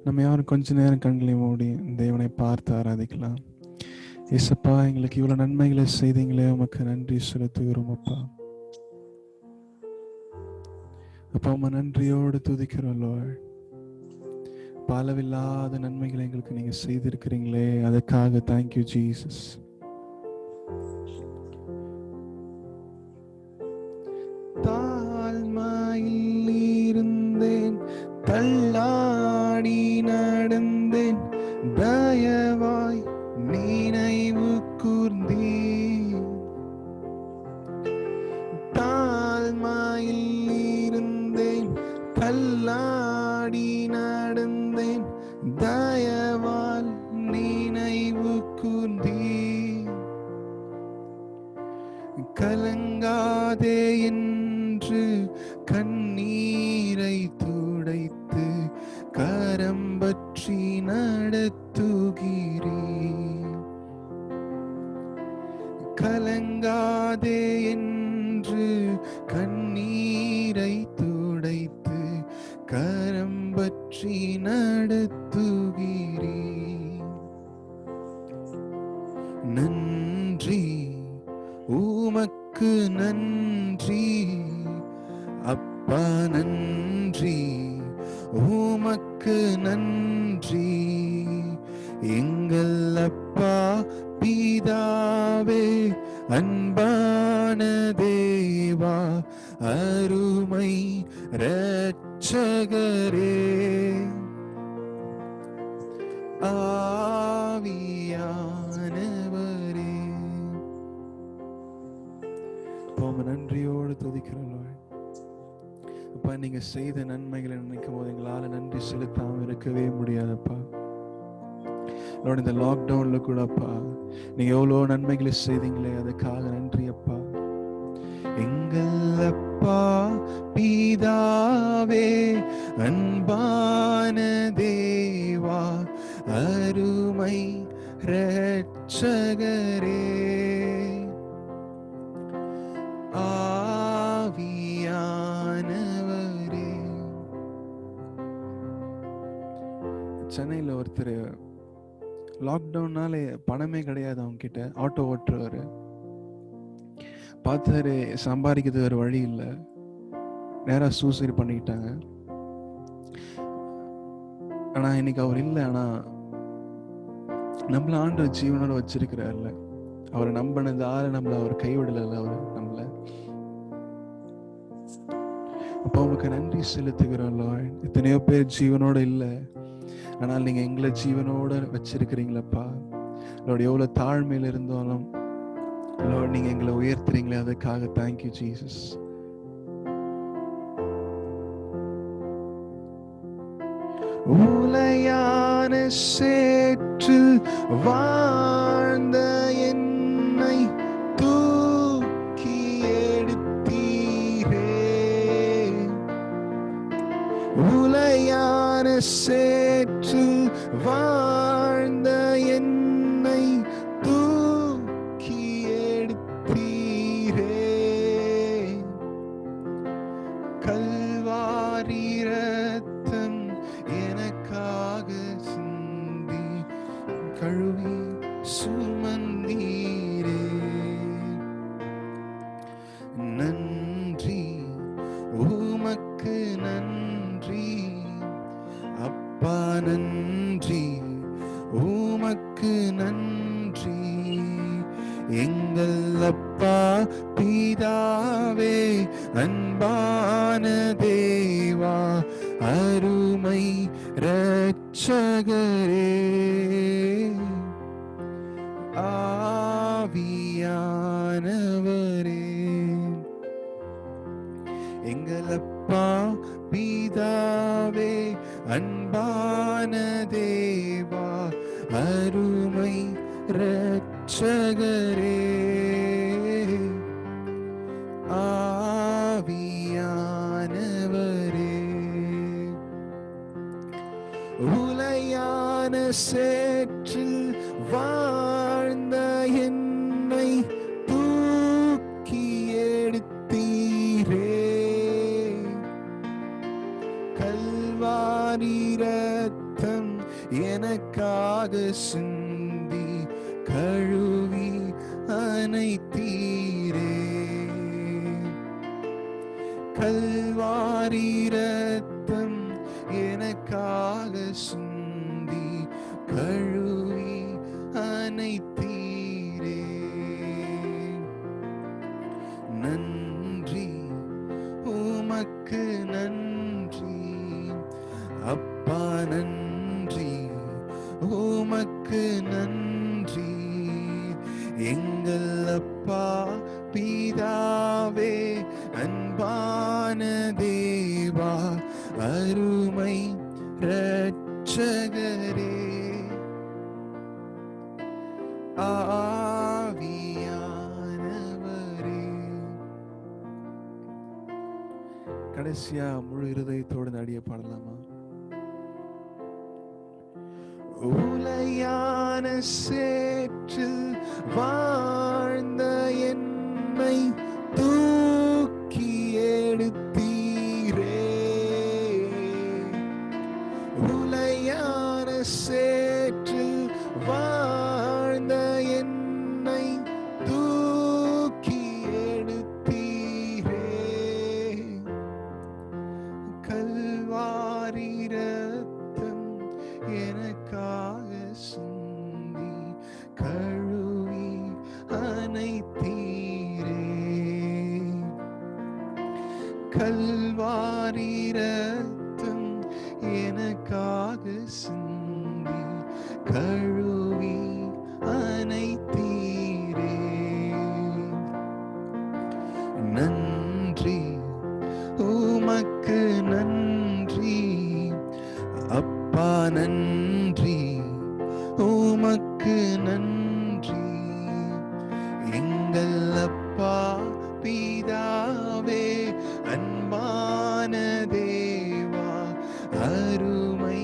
நம்ம யாரும் கொஞ்ச நேரம் கண்களை மூடி தேவனை பார்த்து ஆராதிக்கலாம். இயேசப்பா, எங்களுக்கு இவ்வளவு நன்மைகளை செய்தீங்களே, உமக்கு நன்றி செலுத்துகிறோம் அப்பா. அப்பா, உம நன்றியோடு துதிக்கிறோம் Lord. அளவில்லாத நன்மைகளை எங்களுக்கு நீங்க செய்திருக்கிறீங்களே, அதுக்காக தேங்க்யூ ஜீசஸ். தாழ்மையில் இருந்தேன், தள்ளாடி நடந்தேன், தயவாய் நினைவு கூர்ந்தீர். தாழ்மையில் இருந்தேன், தள்ளாடி நடந்தேன், தயவால் நினைவு கூர்ந்தீர். கலங்காதே என்று கண்ணீரை துடைத்து கரம் பற்றி நடத்துகிறீர். கலங்காதே என்று கண்ணீரை துடைத்து கரம் பற்றி நடத்துகிறீர். நன்றி, உமக்கு நன்றி அப்பா, நன்றி, உமக்கு நன்றி எங்கள் அப்பா பிதாவே, அன்பான தேவா, அருமை இரட்சகரே, ஆவியானவரே. நன்றியோடு துதிக்கிறோம் அப்பா. நீங்க செய்த நன்மைகளை நினைக்கும் போது எங்களால நன்றி செலுத்தாம இருக்கவே முடியாதப்பா. இந்த லாக்டவுன்ல கூட அப்பா, நீங்க எவ்வளவு நன்மைகளை செய்தீங்களே, அதுக்காக நன்றி அப்பா. எங்கள் அப்பா பிதாவே, அன்பான தேவா, அருமை இரட்சகரே, ஆவியானவரே. சென்னையில் ஒருத்தர் லாக்டவுன்னாலே பணமே கிடையாது அவங்க கிட்ட, ஆட்டோ ஓட்டுறவர். பார்த்தாரு, சம்பாதிக்கிறது வேறு வழி இல்லை, நேராக சூசைட் பண்ணிக்கிட்டாங்க. ஆனா இன்னைக்கு அவர் இல்லை. ஆனா நம்மள ஆண்டவர் ஜீவனோட வச்சிருக்கிறார்ல, அவரை நம்பினதால நம்மள அவர் கைவிடல, அவர் நம்மள. அப்போ உங்களுக்கு நன்றி செலுத்துகிறோம். எத்தனையோ பேர் ஜீவனோட இல்லை, ஆனால் நீங்க எங்களை ஜீவனோட வச்சிருக்கிறீங்களப்பா. எவ்வளவு தாழ்மையில இருந்தாலும் நீங்க எங்களை உயர்த்துறீங்களே, அதுக்காக தேங்க்யூ ஜீசஸ். உலையான சேற்றில் வாழ்ந்த என்னை தூக்கி எடுத்தீரே. உலையான சேற்றில் வாழ்ந்த என்னை தூக்கி எடுத்தீரே. கல்வாரி ரத்தம் எனக்காக சிந்தி கழுவி சுமந்தீரே. நன்றி, உமக்கு நன்றி அப்பா, நன்றி, உமக்கு நன்றி எங்கள் அப்பா பிதாவே, அன்பான தேவா, அருமை இரட்சகரே, ஆவியானவரே. எங்கள் அப்பா பிதாவே, அன்பான தேவா, அருமை இரட்சகரே, ஆவியானவரே. உலையான சேற்றில் வாழ்ந்த என்னை தூக்கி எடுத்தீரே. கல்வாரி ரத்தம் எனக்காக சிந்தி கழுவி அனைத்தீரே. கல்வாரி ரத்தம் எனக்காக சிந்தி கழுவி அனைத்தீரே. நன்றி உமக்கு நன்றி அப்பா, நன்றி உமக்கு நன்றி எங்கள் அப்பா பிதாவே, அன்பான தேவா, அருமை இரட்சகரே, ஆவியானவரே. கடைசியா முழு இருதயத்தோடு நடிய பாடலாமா? உலையான சேற்றில் வாழ்ந்த என்னை தூக்கி எடுத்தீரே. உலையான சேற்றில் வாழ்ந்த என்னை தூக்கி எடுத்தீரே. கல்வாரி ரத்தம் எனக்காக சிந்தி கழுவி அனைத்தீரே. கல்வாரி ரத்தம் எனக்காக சிந்தி கழுவி அனைத்தீரே. நன்றி உமக்கு நன்றி அப்பா, நன்றி உமக்கு நன்றி எங்கள் அப்பா பிதாவே, அன்பான தேவா, அருமை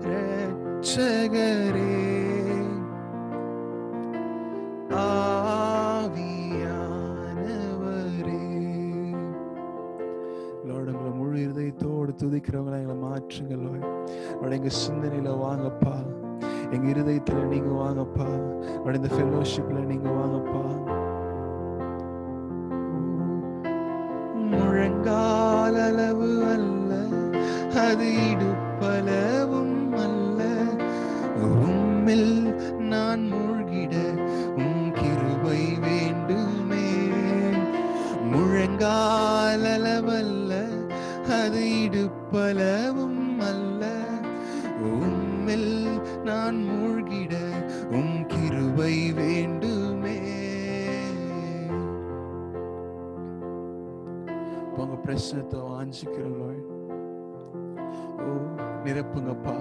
இரட்சகரே, ஆவியானவரே. லார்ட், உங்களை முழு இருதயத்தோடு துதிக்கிறவங்களை எங்களை மாற்றுங்க லார்ட். எங்க சிந்தனையில வாங்கப்பா, எங்க இருதயத்துல நீங்க வாங்கப்பா. இந்த ஃபெலோஷிப்ல நீங்க வாங்கப்பா. முழங்கால் அளவு அல்ல, அது இடுப்பளவும் அல்ல, உம்மில் நான் மூழ்கிட உம் கிருபை வேண்டுமே. முழங்கால் அளவல்ல, அது இடுப்பளவும் அல்ல, உம்மில் நான் மூழ்கிட உம் கிருபை வேண்டுமே. உங்க பிரசனத்தை வாஞ்சிக்கிறோம். ஓ, நிரப்புங்கப்பா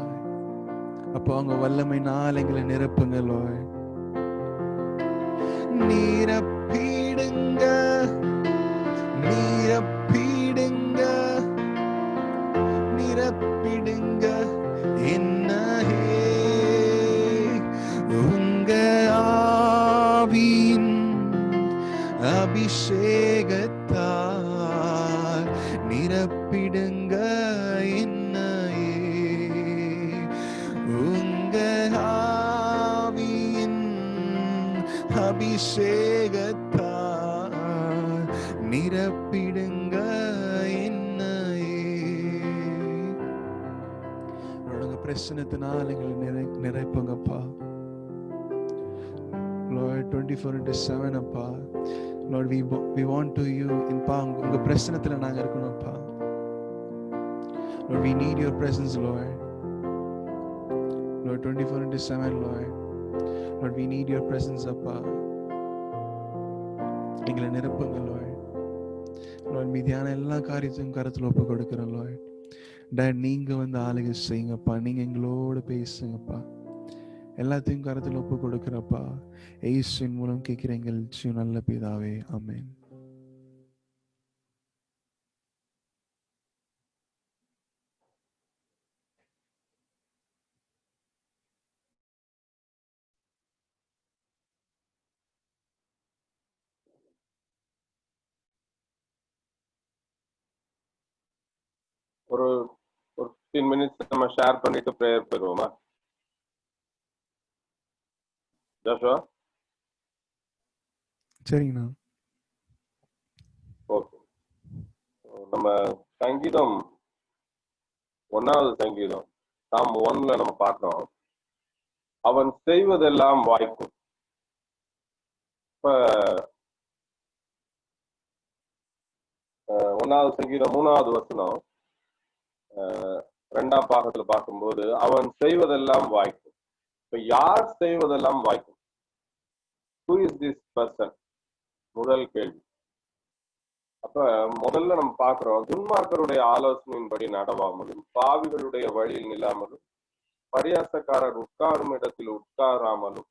அப்பா, உங்க வல்லமையினால் எங்களை நிரப்புங்க லோய். நிரப்பிடுங்க, நிரப்பிடுங்க, நிரப்பிடுங்க என்னையே. உங்க ஆவியின் அபிஷேகத்தால் நிரப்பிடுங்க என்னையே. உங்க ஆவியின் அபிஷேகத்தால் நிரப்பிடுங்க என்னையே. உங்க பிரசன்னத்தினால் எங்களை நிறைப்புங்கப்பா. Lord, 24/7 அப்பா. Lord, we want to you in உங்க பிரசன்னத்துல நாங்க இருக்கணும்ப்பா. Lord, we need your presence, Lord. Lord, 24/7, Lord. Lord, we need your presence, அப்பா. எங்களை நிரப்புங்க Lord. Lord, மீதியான எல்லா காரியத்தையும் கருத்துல ஒப்பு கொடுக்கிறோம் Lord. Dad, நீங்க வந்து ஆளுகை செய்யுங்கப்பா. நீங்க எங்களோட பேசுங்கப்பா. எல்லாத்தையும் கருத்தில் ஒப்பு கொடுக்கிறப்பா. இயேசுவின் மூலம் கேட்கிற எங்கள் நல்ல பிதாவே, ஆமென். ஒரு 15 மினிட்ஸ் நம்ம ஷேர் பண்ணிட்டு ப்ரேயர் போயிடுவோமா? ஜோஷுவா? சரிங்கண்ணா. ஓகே. நம்ம சங்கீதம் 1வது சங்கீதம் சாம் 1ல நம்ம பார்க்கிறோம், அவன் செய்வதெல்லாம் வாய்க்கும். இப்ப 1வது சங்கீதம் 3வது வசனம் 2ஆம் பாகத்துல பார்க்கும்போது அவன் செய்வதெல்லாம் வாய்க்கும். இப்ப யார் செய்வதெல்லாம் வாய்க்கும்? Who is this person? முதல் கேள்வி. அப்ப முதல்ல நம்ம பார்க்கிறோம், துன்மார்க்கருடைய ஆலோசனையின்படி நடவாமலும் பாவிகளுடைய வழியில் நில்லாமலும் பரியாசக்காரர் உட்காரும் இடத்தில் உட்காராமலும்,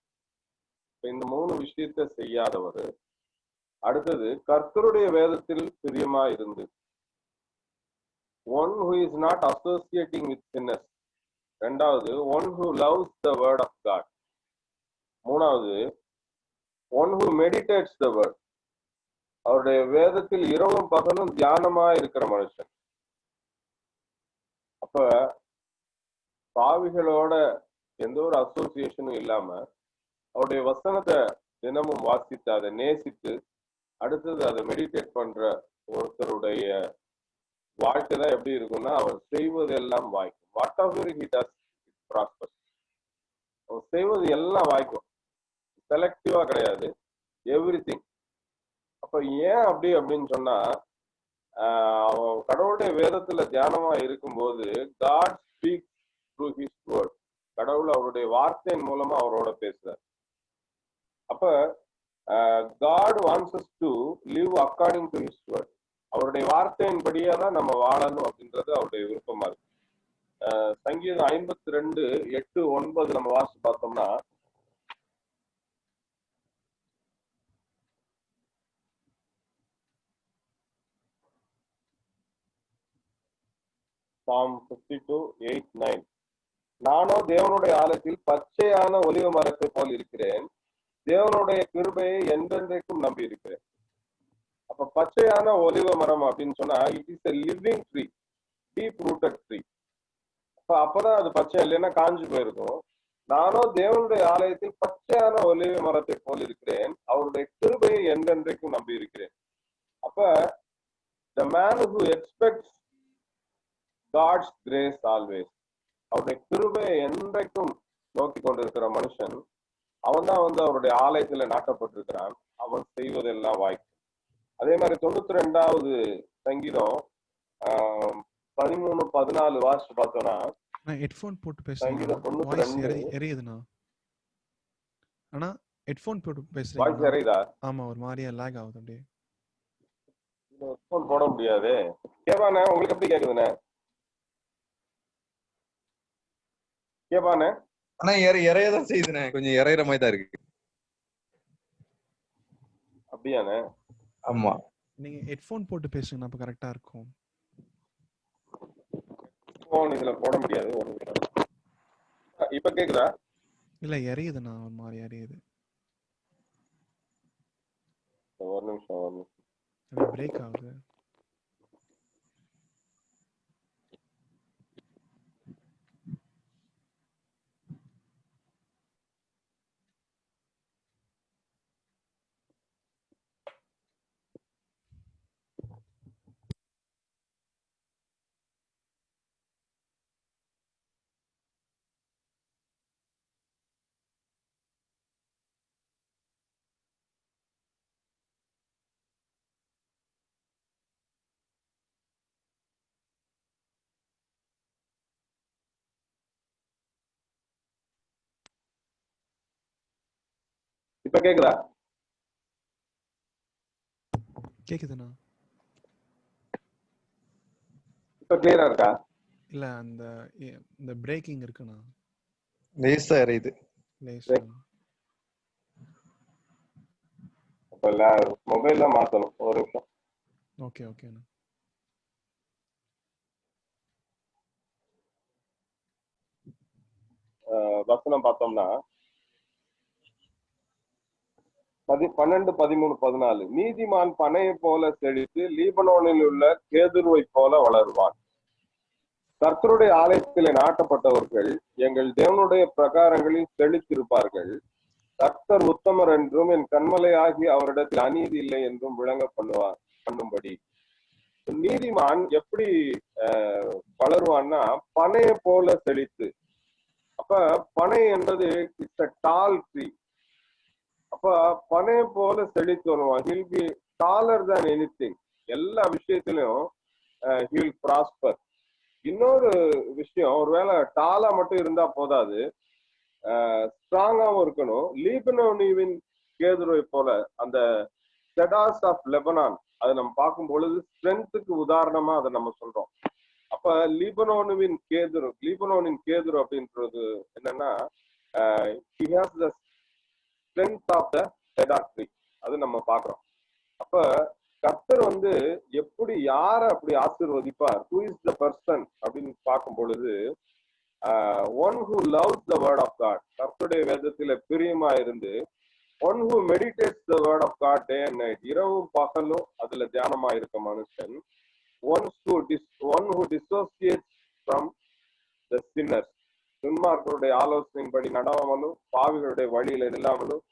இந்த 3 விஷயத்தை செய்யாதவர். அடுத்தது, கர்த்தருடைய வேதத்தில் பிரியமா இருந்து, one who is not associating with sinners. இரண்டாவது, one who loves the word of God. மூணாவது, one who meditates the word. அவருடைய வேதத்தில் இரவும் பகலும் தியானமா இருக்கிற மனுஷன். அப்ப பாவிகளோட எந்த ஒரு அசோசியேஷனும் இல்லாம அவருடைய வசனத்தை தினமும் வாசித்து அதை நேசித்து அடுத்தது அதை மெடிடேட் பண்ற ஒருத்தருடைய வாழ்க்கை தான் எப்படி இருக்கும்னா, அவர் செய்வதெல்லாம் வாய்க்கும். Whatever he does it prospers. அவர் செய்வது எல்லாம் வாய்க்கும், செலக்டிவா கிடையாது, எவ்ரிதிங். அப்ப ஏன் அப்படின்னு சொன்னா, அவன் கடவுளுடைய வேதத்துல தியானமா இருக்கும்போது God speaks through his word. கடவுள் அவருடைய வார்த்தையின் மூலமா அவரோட பேசுறார். அப்ப God wants us to live according to his word. அவருடைய வார்த்தையின்படியே தான் நம்ம வாழணும் அப்படின்றது அவருடைய விருப்பமா இருக்கு. சங்கீதம் 52:8-9 நம்ம வாசிச்சு பார்த்தோம்னா, சாம் 52:8-9, நானோ தேவனுடைய ஆலயத்தில் பச்சையான ஒலிவ மரத்தை போல் இருக்கிறேன், தேவனுடைய கிருபையை என்றென்றைக்கும் நம்பி இருக்கிறேன். அப்ப பச்சையான ஒலிவ மரம் அப்படின்னு சொன்னா, it is a living tree, deep rooted tree. அப்பதான் அது பச்சை, இல்லைன்னா காஞ்சு போயிருக்கும். நானோ தேவனுடைய ஆலயத்தில் பச்சையான ஒலிவ மரத்தை போல் இருக்கிறேன், அவருடைய கிருபையை என்றென்றைக்கும் நம்பி இருக்கிறேன். அப்ப the man who expects God's grace always, அவருடைய கிருபையை என்றைக்கும் நோக்கி கொண்டிருக்கிற மனுஷன், அவன் தான் அவருடைய ஆலயத்துல நாட்டப்பட்டிருக்கிறான். அவன் செய்வதெல்லாம் வாய்க்கும். அதே மாதிரி 92வது சங்கீதம் 13-14 வாசிச்சு பார்த்தோம்னா, ஹெட்போன் போட்டு பேசுறேன், எரியுதுண்ணா. ஆனா ஹெட்போன் போட்டு பேசுறேன், வாய்ஸ் எரியுதா? ஆமா, ஒரு மாதிரியா லாக் ஆகுது. அப்படியே ஹெட்போன் போட முடியாது. கேவானே, உங்களுக்கு எப்படி கேக்குதுண்ணே? கேவானே? ஆனா இறையதான் செய்யுதுண்ணே, கொஞ்சம் இறையிற மாதிரி தான் இருக்கு. அப்படியாண்ணே? ஆமா, நீங்க ஹெட்போன் போட்டு பேசுங்க, அப்ப கரெக்டா இருக்கும். இதுல போட முடியாது. இப்ப கேக்குதா? இல்ல, எரியுதுண்ணா, ஒரு மாதிரி எரியுது. ஒரு நிமிஷம் பிரேக் ஆகுது. இப்ப கேக்குதா? கேக்குதுண்ணா. இப்ப கிளியரா இருக்கா? இல்ல, அந்த பிரேக்கிங் இருக்குண்ணா, லேசா எரியுது. லேசா. மொபைல்ல மாத்தணும், ஒரு நிமிஷம். ஓகே ஓகேண்ணா. வசனம் பார்த்தோம்னா 12, 13, 14, நீதிமான் பனையை போல செழித்து லீபனோனில் உள்ள கேதுருவை போல வளருவான். கர்த்தருடைய ஆலயத்திலே நாட்டப்பட்டவர்கள் எங்கள் தேவனுடைய பிரகாரங்களில் செழித்திருப்பார்கள். கர்த்தர் உத்தமர் என்றும் என் கண்மலையாகி அவரிடத்தில் அநீதி இல்லை என்றும் விளங்க பண்ணும்படி. நீதிமான் எப்படி வளருவான்னா பனைய போல செழித்து. அப்ப பனை என்பது இட்ஸ் a tall tree. அப்ப பனைய போல செழித்து வருவான். He'll be taller than anything. எல்லா விஷயத்திலும் he will prosper. இன்னொரு விஷயம், ஒருவேளை டாலா மட்டும் இருந்தா போதாது, ஸ்ட்ராங்காவும் இருக்கணும். லீபனோனின் கேதுருவை போல அந்த செடாஸ் ஆஃப் லெபனான், அதை நம்ம பார்க்கும் பொழுது ஸ்ட்ரென்த்துக்கு உதாரணமா அதை நம்ம சொல்றோம். அப்ப லீபனோனின் கேதுரு அப்படின்றது என்னன்னா he has the strength of the cedar tree. அது நம்ம பார்க்கிறோம். அப்ப கர்த்தர் எப்படி யாரை அப்படி ஆசீர்வதிப்பார்? who is the person அப்படின்னு பார்க்கும் பொழுது one who loves the word of God, கர்த்தருடைய வேதத்திலே பிரியமா இருந்து, one who meditates the word of God day and night, இரவும் பகலும் அதுல தியானமா இருக்க மனுஷன். one who dissociates from the sinners, துன்மார்களுடைய ஆலோசனையின்படி நடாமலும் பாவிகளுடைய வழியில இல்லாமலும்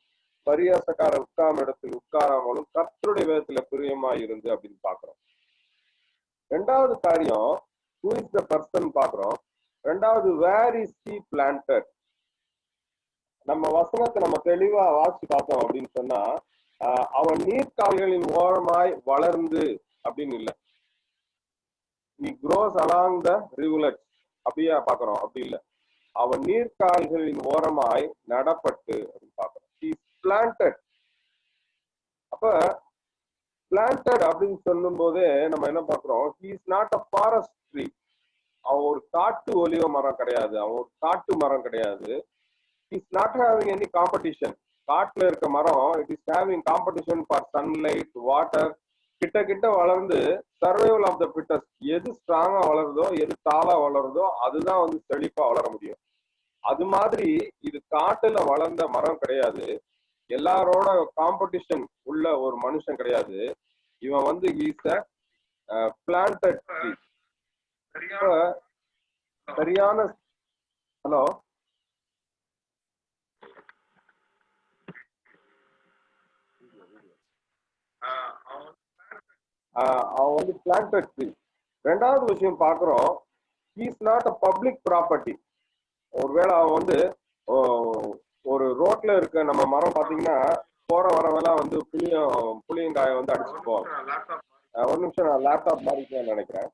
பரியாசக்கார உட்கார்ந்த இடத்தில் உட்காராமலும் கர்த்தருடைய வேதத்துல பிரியமா இருந்து அப்படின்னு பாக்குறோம். ரெண்டாவது காரியம் who is the person பாக்குறோம். ரெண்டாவது where is he planted. நம்ம வசனத்தை நம்ம தெளிவா வாசி பார்த்தோம் அப்படின்னு சொன்னா அவன் நீர்க்கால்களின் ஓரமாய் வளர்ந்து அப்படின்னு இல்லை. he grows along the rivulets அப்படியா பாக்குறோம். அப்படி இல்லை, அவன் நீர்க்கால்களின் ஓரமாய் நடப்பட்டு அப்படின்னு பாக்குறோம். he is planted. அப்ப பிளான்டட் அப்படின்னு சொல்லும் போதே நம்ம என்ன பாக்குறோம், he is not a forest tree. அவன் ஒரு காட்டு ஒலிவ மரம் கிடையாது, அவன் ஒரு காட்டு மரம் கிடையாது. he is not having any competition. காட்டுல இருக்க மரம் it is having competition for sunlight, water. கிட்ட வளர்ந்து சர்வைவல் ஆஃப் த ஃபிட்டஸ்ட். எது ஸ்ட்ராங்கா வளருதோ, எது தாளா வளருதோ அதுதான் செழிப்பா வளர முடியும். அது மாதிரி இது காட்டுல வளர்ந்த மரம் கிடையாது, எல்லாரோட காம்படிஷன் உள்ள ஒரு மனுஷன் கிடையாது. இவன் he's a planted tree. சரியான ஹலோ அவன் planted tree. ரெண்டாவது விஷயம் பாக்குறோம், he is not a public property. ஒருவேளை அவன் ஒரு ரோட்ல இருக்க நம்ம மரம் பாத்தீங்கன்னா போற வரவெல்லாம் புளியங்காய அடிச்சுட்டு போவாங்க. ஒரு நிமிஷம், நான் லேப்டாப் மாதிரி நினைக்கிறேன்.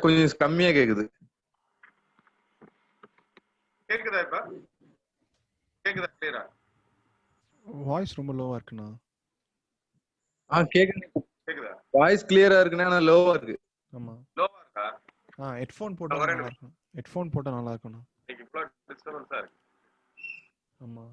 கொஞ்சம் கம்மியா கேக்குது. கேக்குதா? இப்ப கேக்குதா? கிளியரா? வாய்ஸ் ரொம்ப லோவா இருக்குண்ணா. கேக்குதா? வாய்ஸ் கிளியரா இருக்குன்னா ஆனா லோவா இருக்கு. ஆமா, லோவா இருக்கா? ஹெட்ஃபோன் போட்டா நல்லா இருக்கும். ஹெட்ஃபோன் போட்டா நல்லா இருக்கும்ண்ணா. இன்னைக்கு இவ்ளோ டிஸ்டர்பன்ஸா இருக்கு. ஆமா,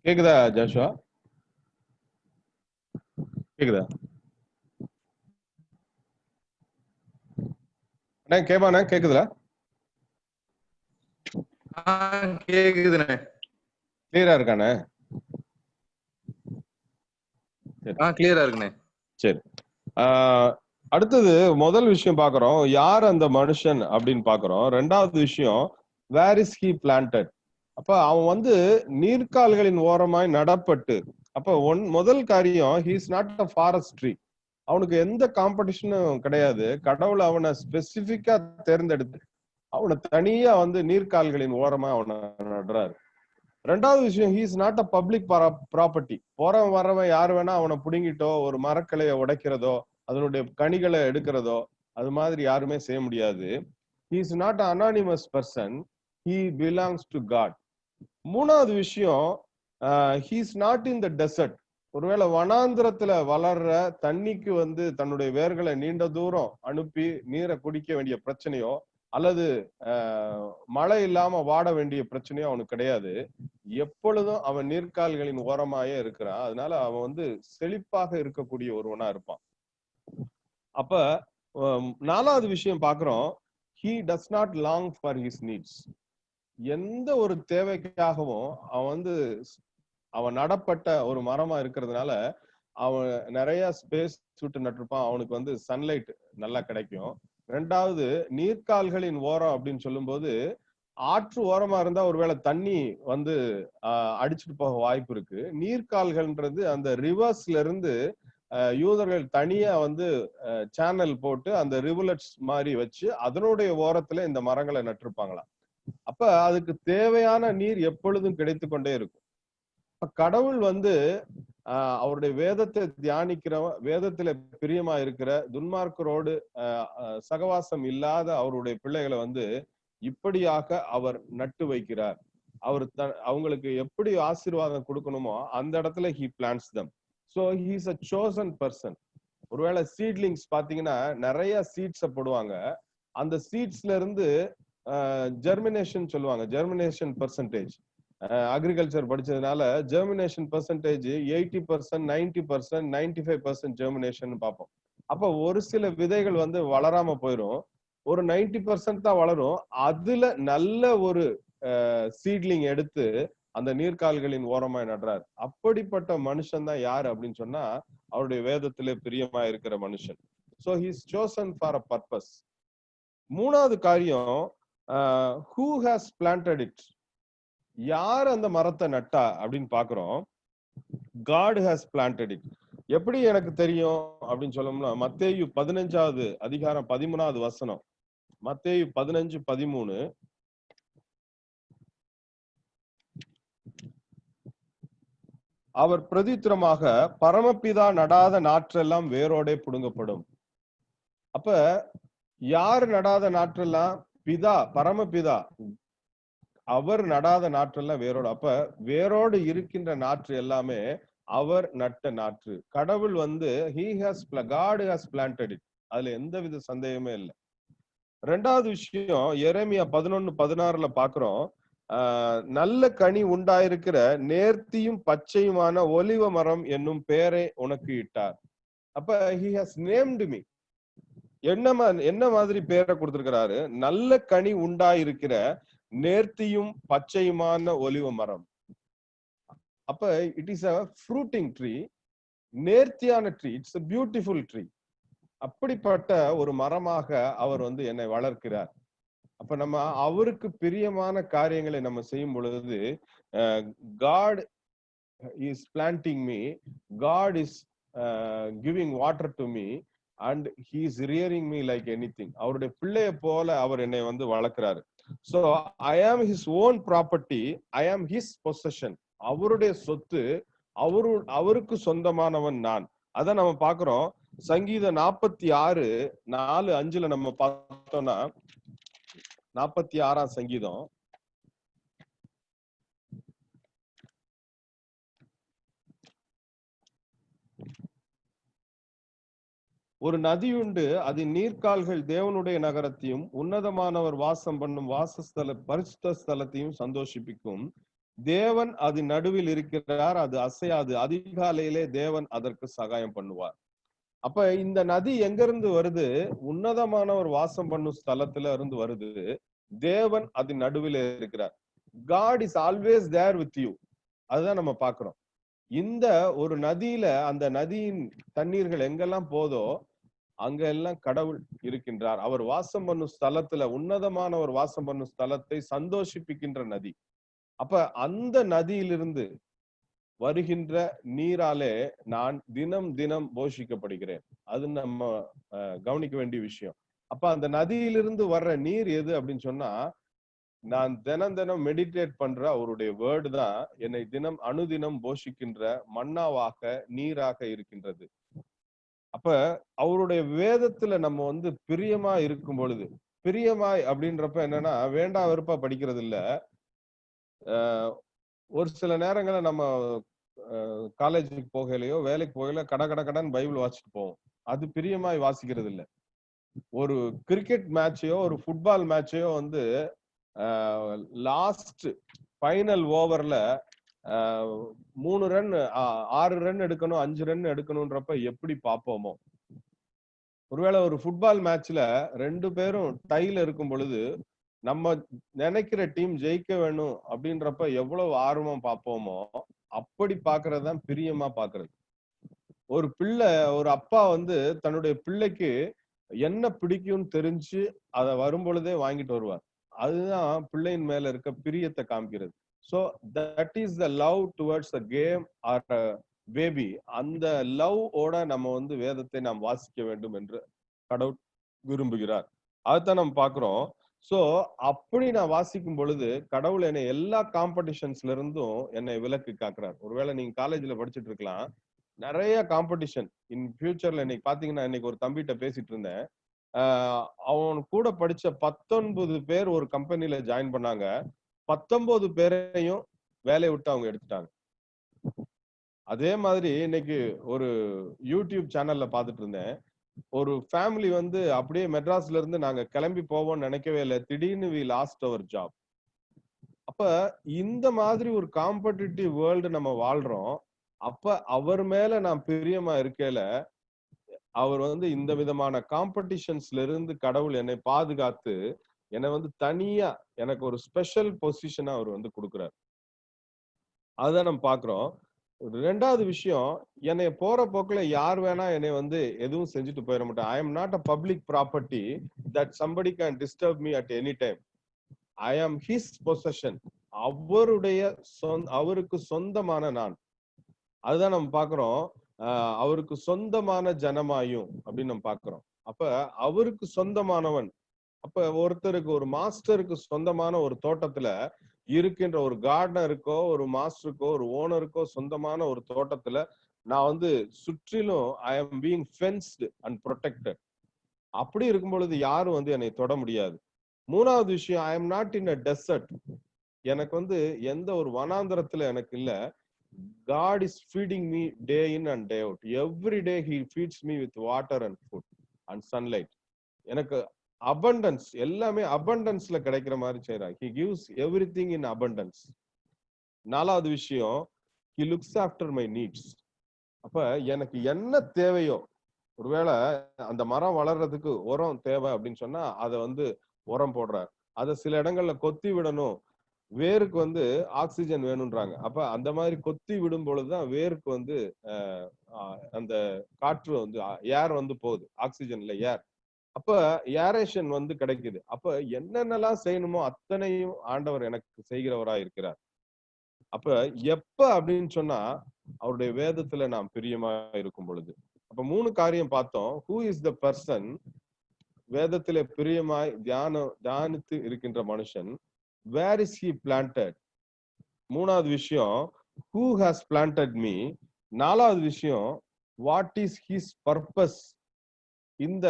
கேக்குதா ஜாஷுவா? கேக்குதா அண்ணா? கேபாண்ணா கேக்குதுல? கேக்குதுண்ணே. கிளியரா இருக்காண்ணே? கிளியரா இருக்குண்ணே. சரி. அடுத்தது முதல் விஷயம் பாக்குறோம், யார் அந்த மனுஷன் அப்படின்னு பாக்குறோம். ரெண்டாவது விஷயம், வேர் இஸ் ஹி பிளான்டட். அப்ப அவன் நீர்க்கால்களின் ஓரமாய் நடப்பட்டு. அப்ப முதல் காரியம், he is not a forest tree. அவனுக்கு எந்த காம்படிஷனும் கிடையாது. கடவுள் அவனை ஸ்பெசிபிக்கா தேர்ந்தெடுத்து அவனை தனியா நீர்க்கால்களின் ஓரமா அவனை நடுறாரு. ரெண்டாவது விஷயம், he is not a public property. போறவன் வர்றவன் யாரு வேணா அவனை புடுங்கிட்டோ ஒரு மரக்கிளைய உடைக்கிறதோ அதனுடைய கனிகளை எடுக்கிறதோ அது மாதிரி யாருமே செய்ய முடியாது. He is not a anonymous person, he belongs to God. மூணாவது விஷயம், he is not in the desert. ஒருவேளை வனாந்திரத்துல வளர்ற தண்ணிக்கு தன்னுடைய வேர்களை நீண்ட தூரம் அனுப்பி நீரை குடிக்க வேண்டிய பிரச்சனையோ அல்லது மழை இல்லாம வாட வேண்டிய பிரச்சனையோ அவனுக்கு கிடையாது. எப்பொழுதும் அவன் நீர்க்கால்களின் ஓரமாயே இருக்கிறான். அதனால அவன் செழிப்பாக இருக்கக்கூடிய ஒருவனா இருப்பான். அப்ப நாலாவது விஷயம் பாக்குறோம், he does not long for his needs. எந்த ஒரு தேவைக்காகவும் அவன் நடப்பட்ட ஒரு மரமா இருக்கிறதுனால அவன் நிறைய ஸ்பேஸ் சுட்டு நட்டிருப்பான். அவனுக்கு சன்லைட் நல்லா கிடைக்கும். ரெண்டாவது, நீர்க்கால்களின் ஓரம் அப்படின்னு சொல்லும் போது ஆற்று ஓரமா இருந்தா ஒருவேளை தண்ணி அடிச்சுட்டு போக வாய்ப்பு இருக்கு. நீர்க்கால்கள்ன்றது அந்த ரிவர்ஸ்ல இருந்து யூதர்கள் தனியா சேனல் போட்டு அந்த ரிவலட்ஸ் மாதிரி வச்சு அதனுடைய ஓரத்துல இந்த மரங்களை நட்டிருப்பாங்களாம். அப்ப அதுக்கு தேவையான நீர் எப்பொழுதும் கிடைத்து கொண்டே இருக்கும். கடவுள் அவருடைய வேதத்தை தியானிக்கிறவன், வேதத்துல பிரியமா இருக்கிற துன்மார்க்கரோடு சகவாசம் இல்லாத அவருடைய பிள்ளைகளை இப்படியாக அவர் நட்டு வைக்கிறார். அவர் அவங்களுக்கு எப்படி ஆசீர்வாதம் கொடுக்கணுமோ அந்த இடத்துல he plants them. So he is a chosen person. ஒருவேளை சீட்லிங்ஸ் பாத்தீங்கன்னா நிறைய சீட்ஸ போடுவாங்க. அந்த சீட்ஸ்ல இருந்து ஜெர்மினேஷன் சொல்லுவாங்க, ஜெர்மினேஷன் பெர்சன்டேஜ். அக்ரிகல்ச்சர் படிச்சதுனால ஜெர்மினேஷன் பெர்சன்டேஜ் 80%, 90%, 95% ஜெர்மினேஷன் பார்ப்போம். அப்ப ஒரு சில விதைகள் வளராம போயிடும், ஒரு 90% தான் வளரும். அதுல நல்ல ஒரு சீட்லிங் எடுத்து அந்த நீர்க்கால்களின் ஓரமாய் நடுறார். அப்படிப்பட்ட மனுஷன் தான் யாரு அப்படின்னு சொன்னா அவருடைய வேதத்திலே பிரியமா இருக்கிற மனுஷன். So he is chosen for a purpose. மூணாவது காரியம், who has planted it. யார் அந்த மரத்தை நட்டா அப்படின்னு பாக்குறோம். God has planted it. எப்படி எனக்கு தெரியும் அப்படின்னு சொல்லணும்னா மத்தேயு 15வது அதிகாரம் 13வது வசனம். மத்தேயு 15:13. அவர் பிரதித்திரமாக, பரமபிதா நடாத நாற்றெல்லாம் வேரோடே புடுங்கப்படும். அப்ப யார் நடாத நாற்றெல்லாம்? பிதா, பரமபிதா. அவர் நடாத நாற்றெல்லாம் வேரோடு. அப்ப வேரோடு இருக்கின்ற நாற்று எல்லாமே அவர் நட்ட நாற்று. கடவுள் he has, God has planted it. அதுல எந்தவித சந்தேகமே இல்லை. ரெண்டாவது விஷயம், எரேமியா 11:16 பாக்குறோம், நல்ல கனி உண்டாயிருக்கிற நேர்த்தியும் பச்சையுமான ஒலிவ மரம் என்னும் பெயரை உனக்கு இட்டார். அப்ப he has named me. என்ன மாதிரி பேரை கொடுத்திருக்கிறாரு? நல்ல கனி உண்டாயிருக்கிற நேர்த்தியும் பச்சையுமான ஒலிவ மரம். அப்ப it is a fruiting tree, நேர்த்தியான tree, it's a beautiful tree. அப்படிப்பட்ட ஒரு மரமாக அவர் என்னை வளர்க்கிறார். அப்ப நம்ம அவருக்கு பிரியமான காரியங்களை நம்ம செய்யும் பொழுது God is planting me, God is giving water to me and he is rearing me like anything. அவருடைய பிள்ளையை போல அவர் என்னை வளர்க்கிறாரு. So I am his own property, I am his possession. அவருடைய சொத்து, அவருக்கு சொந்தமானவன் நான். அத நம்ம பாக்குறோம். சங்கீதம் 46:4-5 நம்ம பார்த்தோம்னா, 46ஆம் சங்கீதம், ஒரு நதியுண்டு, அதன் நீர்க்கால்கள் தேவனுடைய நகரத்தையும் உன்னதமானவர் வாசம் பண்ணும் பரிசுத்த ஸ்தலத்தையும் சந்தோஷிப்பிக்கும். தேவன் அது நடுவில் இருக்கிறார், அது அசையாது. அதிகாலையிலே தேவன் அதற்கு சகாயம் பண்ணுவார். அப்ப இந்த நதி எங்க இருந்து வருது? உன்னதமானவர் வாசம் பண்ணும் ஸ்தலத்துல இருந்து வருது. தேவன் அது நடுவில் இருக்கிறார். God is always there with you. அதுதான் நம்ம பாக்குறோம். இந்த ஒரு நதியில, அந்த நதியின் தண்ணீர்கள் எங்கெல்லாம் போதோ அங்க எல்லாம் கடவுள் இருக்கின்றார். அவர் வாசம் பண்ணும் ஸ்தலத்துல, உன்னதமானவர் வாசம் பண்ணும் ஸ்தலத்தை சந்தோஷிப்பிக்கின்ற நதி. அப்ப அந்த நதியிலிருந்து வருகின்ற நீராலே நான் தினம் தினம் போஷிக்கப்படுகிறேன். அது நம்ம கவனிக்க வேண்டிய விஷயம். அப்ப அந்த நதியிலிருந்து வர்ற நீர் எது அப்படின்னு சொன்னா, நான் தினம் தினம் மெடிடேட் பண்ற அவருடைய வேர்டு தான் என்னை தினம் அனுதினம் போஷிக்கின்ற மன்னாவாக நீராக இருக்கின்றது. அப்ப அவருடைய வேதத்துல நம்ம வந்து பிரியமா இருக்கும் பொழுது, பிரியமாய் அப்படின்றப்ப என்னன்னா வேண்டா வெறுப்பா படிக்கிறது இல்ல. ஒரு சில நேரங்கள்ல நம்ம காலேஜுக்கு போகலையோ வேலைக்கு போகலையோ கடன் பைபிள் வாசிச்சுட்டு போவோம். அது பிரியமாய் வாசிக்கிறது இல்ல. ஒரு கிரிக்கெட் மேட்சையோ ஒரு ஃபுட்பால் மேட்சையோ வந்து லாஸ்ட் ஃபைனல் ஓவர்ல 3 ரன் 6 ரன் எடுக்கணும் 5 ரன் எடுக்கணும்ன்றப்ப எப்படி பார்ப்போமோ, ஒருவேளை ஒரு ஃபுட்பால் மேட்ச்ல 2 பேரும் டைல இருக்கும் பொழுது நம்ம நினைக்கிற டீம் ஜெயிக்க வேணும் அப்படின்றப்ப எவ்வளவு ஆர்வமா பார்ப்போமோ, அப்படி பாக்குறதுதான் பிரியமா பாக்குறது. ஒரு பிள்ளை, ஒரு அப்பா வந்து தன்னுடைய பிள்ளைக்கு என்ன பிடிக்கும்னு தெரிஞ்சு அதை வரும் பொழுதே வாங்கிட்டு வருவார். அதுதான் பிள்ளையின் மேல இருக்க பிரியத்தை காமிக்கிறது. So that is the love towards the game or baby. அந்த லவ் ஓட நம்ம வந்து வேதத்தை நாம் வாசிக்க வேண்டும் என்று கடவுள் விரும்புகிறார். அதுதான் நம்ம பாக்குறோம். சோ அப்படி நான் வாசிக்கும் பொழுது கடவுள் என்னை எல்லா காம்படிஷன்ஸ்ல இருந்தும் என்னை விலக்கு காக்குறார். ஒருவேளை நீங்க காலேஜ்ல படிச்சுட்டு இருக்கலாம், நிறைய காம்படிஷன் இன் ஃபியூச்சர்ல. இன்னைக்கு பாத்தீங்கன்னா, இன்னைக்கு ஒரு தம்பிகிட்ட பேசிட்டு இருந்தேன். அவன் கூட படிச்ச 19 பேர் ஒரு கம்பெனில ஜாயின் பண்ணாங்க. 19 பேரையும் வேலையை விட்டு அவங்க எடுத்துட்டாங்க. அதே மாதிரி இன்னைக்கு ஒரு யூடியூப் சேனல்ல பாத்துட்டு இருந்தேன். ஒரு ஃபேமிலி வந்து அப்படியே மெட்ராஸ்ல இருந்து நாங்க கிளம்பி போவோம்னு நினைக்கவே இல்லை, திடீர்னு வி லாஸ்ட் அவர் ஜாப். அப்ப இந்த மாதிரி ஒரு காம்படிட்டிவ் வேர்ல்டு நம்ம வாழ்றோம். அப்ப அவர் மேல நான் பிரியமா இருக்கையில அவர் வந்து இந்த விதமான காம்படிஷன்ஸ்ல இருந்து கடவுள் என்னை பாதுகாத்து என்னை வந்து தனியா எனக்கு ஒரு ஸ்பெஷல் பொசிஷனா அவர் வந்து கொடுக்குறாரு. அதுதான் நம்ம பாக்குறோம். ரெண்டாவது விஷயம், என்னை போற போக்குல யார் வேணா என்னை வந்து எதுவும் செஞ்சுட்டு போயிட மாட்டேன். I am not a public property that somebody can disturb me at any time. ஐ ஆம் ஹிஸ் பொசஷன். அவருடைய அவருக்கு சொந்தமான நான். அதுதான் நம்ம பாக்குறோம். அவருக்கு சொந்தமான ஜனமாயும் அப்படின்னு நம்ம பாக்குறோம். அப்ப அவருக்கு சொந்தமானவன். அப்ப ஒருத்தருக்கு, ஒரு மாஸ்டருக்கு சொந்தமான ஒரு தோட்டத்துல இருக்கின்ற ஒரு கார்டனருக்கோ ஒரு மாஸ்டருக்கோ ஒரு ஓனருக்கோ சொந்தமான ஒரு தோட்டத்துல நான் வந்து சுற்றிலும் ஐ ஆம் பீயிங் ஃபென்ஸ்டு அண்ட் ப்ரொடெக்டட். அப்படி இருக்கும் பொழுது யாரும் வந்து என்னை தொட முடியாது. மூணாவது விஷயம், I am not in a dessert. எனக்கு வந்து எந்த ஒரு வனாந்தரத்துல எனக்கு இல்ல. God is feeding me day in and day out. Every day he feeds me with water and food and sunlight. எனக்கு abundance, எல்லாமே abundanceல கிடைக்கிற மாதிரி செய்றார். He gives everything in abundance. நாலாவது விஷயம், he looks after my needs. அப்ப எனக்கு என்ன தேவையோ, ஒருவேளை அந்த மரம் வளர்றதுக்கு உரம் தேவை அப்படின்னு சொன்னா அதை வந்து உரம் போடுறார். அதை சில இடங்கள்ல கொத்தி விடணும், வேருக்கு வந்து ஆக்சிஜன் வேணும்ன்றாங்க. அப்ப அந்த மாதிரி கொத்தி விடும் பொழுதுதான் வேருக்கு வந்து அந்த காற்று வந்து ஏர் வந்து போகுது, ஆக்சிஜன்ல ஏர். அப்ப ஏரேஷன் வந்து கிடைக்குது. அப்ப என்னென்னலாம் செய்யணுமோ அத்தனையும் ஆண்டவர் எனக்கு செய்கிறவரா இருக்கிறார். அப்ப எப்ப அப்படின்னு சொன்னா அவருடைய வேதத்துல நாம் பிரியமா இருக்கும் பொழுது. அப்ப 3 காரியம் பார்த்தோம். Who is the person? வேதத்திலே பிரியமாய் தியானித்து இருக்கின்ற மனுஷன். Where is he planted? மூணாவது விஷயம், who has planted me? நாலாவது விஷயம், what is his purpose? இந்த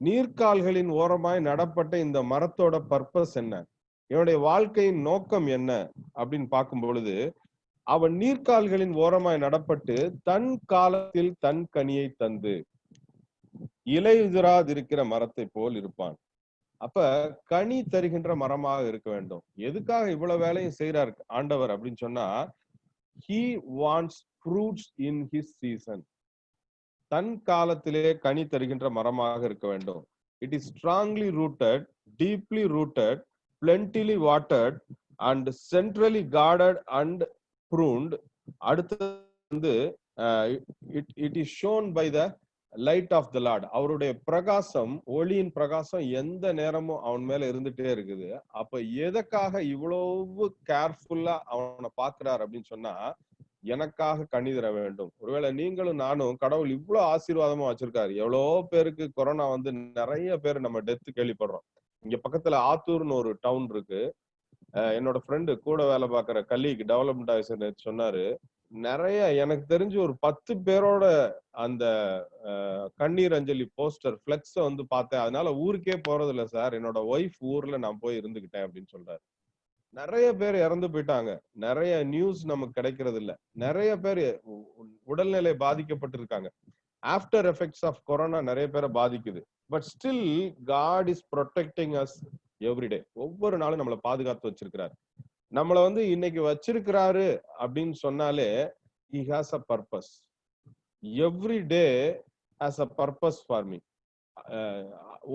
நீர்க்கால்களின் ஓரமாய் நடப்பட்ட இந்த மரத்தோட பர்பஸ் என்ன, என்னுடைய வாழ்க்கையின் நோக்கம் என்ன அப்படின்னு பார்க்கும் பொழுது, அவன் நீர்க்கால்களின் ஓரமாய் நடப்பட்டு தன் காலத்தில் தன் கனியை தந்து இலையுதிராதிருக்கிற மரத்தை போல் இருப்பான். அப்ப கனி தருகின்ற மரமாக இருக்க வேண்டும். எதுக்காக இவ்வளவு வேலையும் செய்யறாரு ஆண்டவர் அப்படின்னு சொன்னா, he wants fruits in his season. தன் காலத்திலே கனி தருகின்ற மரமாக இருக்க வேண்டும். It is strongly rooted, deeply rooted, plentifully watered and centrally guarded and pruned. அடுத்து வந்து it is shown by the light of the Lord, அவருடைய பிரகாசம், ஒளியின் பிரகாசம் எந்த நேரமும் அவன் மேல இருந்துட்டே இருக்குது. அப்ப எதற்காக இவ்வளவு கேர்ஃபுல்லா அவனை பாக்குறாரு அப்படின்னு சொன்னா, எனக்காக கண்ணி தர வேண்டும். ஒருவேளை நீங்களும் நானும் கடவுள் இவ்வளவு ஆசீர்வாதமா வச்சிருக்காரு. எவ்வளவோ பேருக்கு கொரோனா வந்து நிறைய பேர் நம்ம டெத் கேள்விப்படுறோம். இங்க பக்கத்துல ஆத்தூர்னு ஒரு டவுன் இருக்கு. என்னோட ஃப்ரெண்டு கூட வேலை பார்க்குற கலீக் டெவலப்மெண்ட் ஆஃபீஸர் சொன்னாரு, நிறைய எனக்கு தெரிஞ்சு ஒரு 10 பேரோட அந்த கண்ணீர் அஞ்சலி போஸ்டர் பிளெக்ஸ வந்து பார்த்தேன். அதனால ஊருக்கே போறது இல்ல சார், என்னோட ஒய்ஃப் ஊர்ல நான் போய் இருந்துகிட்டேன் அப்படின்னு சொல்றாரு. நிறைய பேர் இறந்து போயிட்டாங்க. நிறைய நியூஸ் நமக்கு கிடைக்கிறது இல்ல. நிறைய பேர் உடல்நிலை பாதிக்கப்பட்டிருக்காங்க. ஆஃப்டர் எஃபெக்ட்ஸ் ஆஃப் கொரோனா நிறைய பேரை பாதிக்குது. But still God is protecting us everyday. ஒவ்வொரு நாளும் நம்மளை பாதுகாத்து வச்சிருக்கிறாரு. நம்மளை வந்து இன்னைக்கு வச்சிருக்கிறாரு அப்படின்னு சொன்னாலே he has a purpose. Every day has a purpose for me.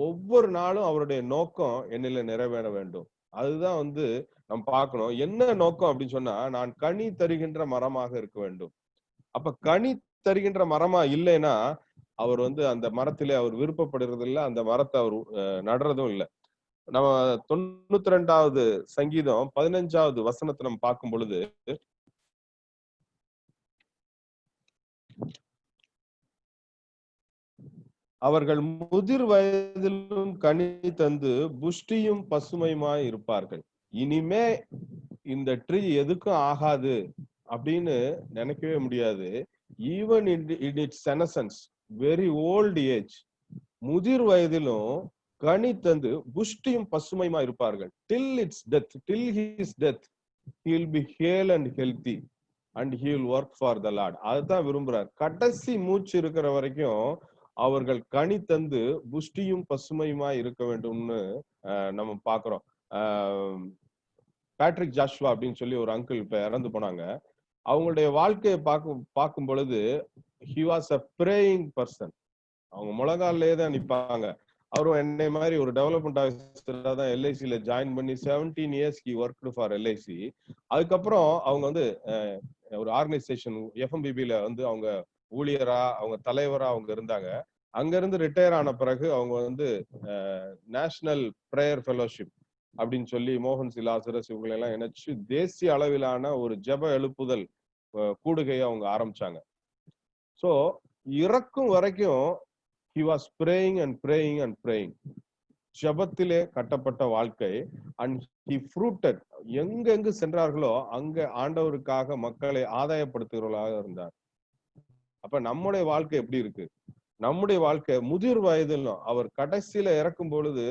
ஒவ்வொரு நாளும் அவருடைய நோக்கம் என்னில நிறைவேற வேண்டும். அதுதான் வந்து நம்ம பார்க்கணும். என்ன நோக்கம் அப்படின்னு சொன்னா, நான் கனி தருகின்ற மரமாக இருக்க வேண்டும். அப்ப கனி தருகின்ற மரமா இல்லைன்னா அவர் வந்து அந்த மரத்திலே அவர் விருப்பப்படுறது இல்லை, அந்த மரத்தை அவர் நடுறதும் இல்லை. நம்ம 92வது சங்கீதம் 15வது வசனத்தை நம்ம பார்க்கும் பொழுது, அவர்கள் முதிர் வயதிலும் கனி தந்து புஷ்டியும் பசுமையுமாய் இருப்பார்கள். இனிமே இந்த ட்ரீ எதுக்கும் ஆகாது அப்படின்னு நினைக்கவே முடியாது. Even in it's செனசன்ஸ், very old age, முதிர் வயதிலும் கனி தந்து புஷ்டியும் பசுமையுமா இருப்பார்கள். till its death, till his death, he will be hale and healthy and he will work for the Lord. அதுதான் விரும்புறார். கடைசி மூச்சு இருக்கிற வரைக்கும் அவர்கள் கனி தந்து புஷ்டியும் பசுமையுமா இருக்க வேண்டும்னு நம்ம பாக்குறோம். பேட்ரிக் ஜாஷ்வா அப்படின்னு சொல்லி ஒரு அங்கிள் இப்ப இறந்து போனாங்க. அவங்களுடைய வாழ்க்கையை பார்க்கும் பொழுது he was a praying person. அவங்க முழங்காலே தான் நிற்பாங்க. அவரும் என்னை மாதிரி ஒரு டெவலப்மெண்ட் ஆஃபீஸரா தான் எல்ஐசியில ஜாயின் பண்ணி 17 years he worked for LIC. அதுக்கப்புறம் அவங்க வந்து ஒரு ஆர்கனைசேஷன் எஃப்எம்பிபில வந்து அவங்க ஊழியரா, அவங்க தலைவரா அவங்க இருந்தாங்க. அங்க இருந்து ரிட்டையர் ஆன பிறகு அவங்க வந்து நேஷனல் பிரேயர் ஃபெலோஷிப் அப்படின்னு சொல்லி மோகன் சிலாசரஸ் இவங்களை எல்லாம் இணைச்சு தேசிய அளவிலான ஒரு ஜெப எழுப்புதல் கூடுகையை அவங்க ஆரம்பிச்சாங்க. சோ இறக்கும் வரைக்கும் he was praying and praying and praying. ஜெபத்திலே கட்டப்பட்ட வாழ்க்கை. and he fruited. எங்கெங்கு சென்றார்களோ அங்க ஆண்டவருக்காக மக்களை ஆதாயப்படுத்துகிறவர்களாக இருந்தார். அப்ப நம்முடைய வாழ்க்கை எப்படி இருக்கு? நம்முடைய வாழ்க்கை முதிர் வயதிலும், அவர் கடைசியில இறக்கும் பொழுது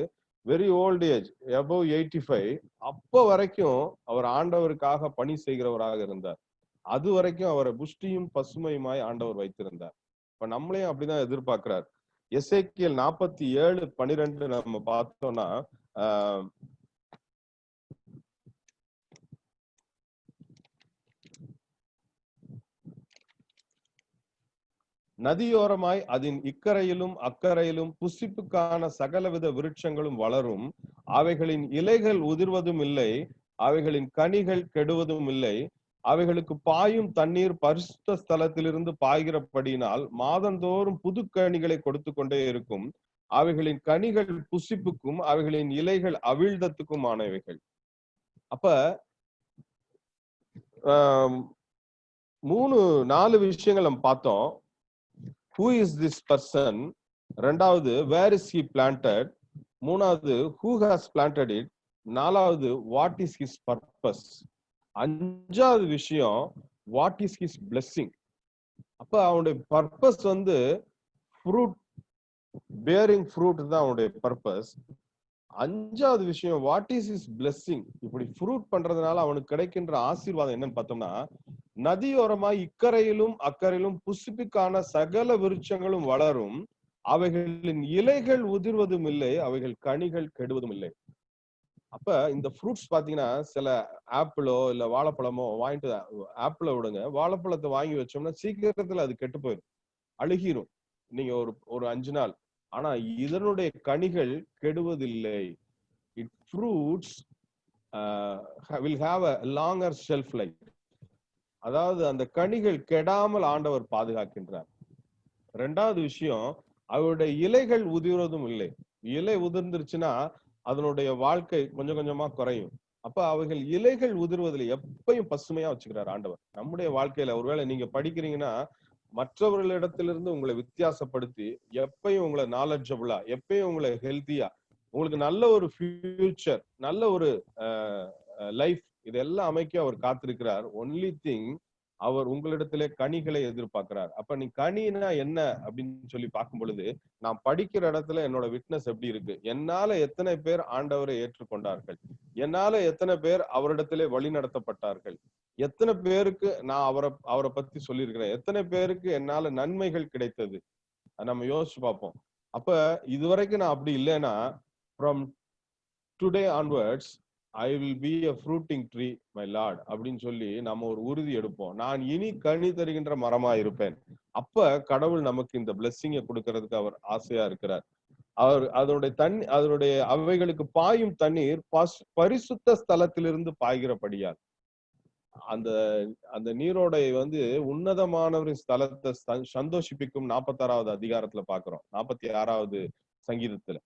வெரி ஓல்ட் ஏஜ், above 85, அப்ப வரைக்கும் அவர் ஆண்டவருக்காக பணி செய்கிறவராக இருந்தார். அது வரைக்கும் அவரை புஷ்டியும் பசுமையுமாய் ஆண்டவர் வைத்திருந்தார். இப்ப நம்மளையும் அப்படிதான் எதிர்பார்க்கிறார். எசேக்கியேல் 47:12 நம்ம பார்த்தோம்னா, நதியோரமாய் அதன் இக்கரையிலும் அக்கரையிலும் புசிப்புக்கான சகலவித விருட்சங்களும் வளரும், அவைகளின் இலைகள் உதிர்வதும் இல்லை, அவைகளின் கனிகள் கெடுவதும் இல்லை, அவைகளுக்கு பாயும் தண்ணீர் பரிசுத்த ஸ்தலத்திலிருந்து பாய்கிறபடியினால் மாதந்தோறும் புது கனிகளை கொடுத்து கொண்டே இருக்கும், அவைகளின் கனிகள் புசிப்புக்கும் அவைகளின் இலைகள் அவிழ்தத்துக்கும் ஆனவைகள். அப்ப 3-4 விஷயங்கள் நம்ம பார்த்தோம். who is this person, ரெண்டாவது where is he planted, மூணாவது who has planted it, நாலாவது what is his purpose, அஞ்சாவது விஷயம் what is his blessing. அப்ப அவனுடைய பர்பஸ் வந்து ஃப்ரூட், பேரிங் ஃப்ரூட் தான் அவனுடைய பர்பஸ். அஞ்சாவது விஷயம் வாட் இஸ் ஹிஸ் பிளெஸிங். இப்படி ஃப்ரூட் பண்றதுனால அவனுக்கு கிடைக்கின்ற ஆசீர்வாதம் என்னன்னு பார்த்தோம்னா, நதியோரமாய் இக்கரையிலும் அக்கரையிலும் புசிப்புக்கான சகல விருட்சங்களும் வளரும், அவைகளின் இலைகள் உதிர்வதும் இல்லை, அவைகள் கனிகள் கெடுவதும் இல்லை. அப்ப இந்த ஃப்ரூட்ஸ் பாத்தீங்கன்னா, சில ஆப்பிளோ இல்ல வாழைப்பழமோ வாங்கிட்டு, ஆப்பிள விடுங்க, வாழைப்பழத்தை வாங்கி வச்சோம்னா சீக்கிரத்துல அது கெட்டு போயிடும், அழுகிரும் நீங்க ஒரு 5 நாள். ஆனா இதனுடைய கனிகள் கெடுவதில்லை. It fruits will have a longer shelf life. அதாவது அந்த கனிகள் கெடாமல் ஆண்டவர் பாதுகாக்கின்றார். ரெண்டாவது விஷயம், அவருடைய இலைகள் உதிர்வதும் இல்லை. இலை உதிர்ந்துருச்சுன்னா அதனுடைய வாழ்க்கை கொஞ்சம் கொஞ்சமா குறையும். அப்ப அவைகள் இலைகள் உதிர்வதில் எப்பயும் பசுமையா வச்சுக்கிறார் ஆண்டவர். நம்முடைய வாழ்க்கையில ஒருவேளை நீங்க படிக்கிறீங்கன்னா மற்றவர்களிடத்திலிருந்து உங்களை வித்தியாசப்படுத்தி எப்பயும் உங்களை நாலெட்ஜபிளா, எப்பயும் உங்களை ஹெல்த்தியா, உங்களுக்கு நல்ல ஒரு ஃபியூச்சர், நல்ல ஒரு லைஃப், இதெல்லாம் அமைக்க அவர் காத்திருக்கிறார். ஒன்லி திங், அவர் உங்களிடத்திலே கனிகளை எதிர்பார்க்கிறார். அப்ப நீ கனினா என்ன அப்படின்னு சொல்லி பார்க்கும் பொழுது, நான் படிக்கிற இடத்துல என்னோட விட்னஸ் எப்படி இருக்கு, என்னால எத்தனை பேர் ஆண்டவரை ஏற்றுக்கொண்டார்கள், என்னால எத்தனை பேர் அவரிடத்திலே வழி நடத்தப்பட்டார்கள், எத்தனை பேருக்கு நான் அவரை பத்தி சொல்லியிருக்கிறேன், எத்தனை பேருக்கு என்னால நன்மைகள் கிடைத்தது, நம்ம யோசிச்சு பார்ப்போம். அப்ப இதுவரைக்கும் நான் அப்படி இல்லைன்னா, from today onwards I will be a fruiting tree my lord அப்படின்னு சொல்லி நம்ம ஒரு உறுதி எடுப்போம். நான் இனி கனி தருகின்ற மரமா இருப்பேன். அப்ப கடவுள் நமக்கு இந்த பிளெஸ்ஸிங்கை கொடுக்கறதுக்கு அவர் ஆசையா இருக்கிறார். அவர் அதனுடைய அவைகளுக்கு பாயும் தண்ணீர் பரிசுத்த ஸ்தலத்திலிருந்து பாய்கிறபடியால் அந்த அந்த நீரோடை உன்னதமானவரின் ஸ்தலத்தை சந்தோஷிப்பிக்கும் 46வது அதிகாரத்துல பாக்குறோம், 46வது சங்கீதத்துல.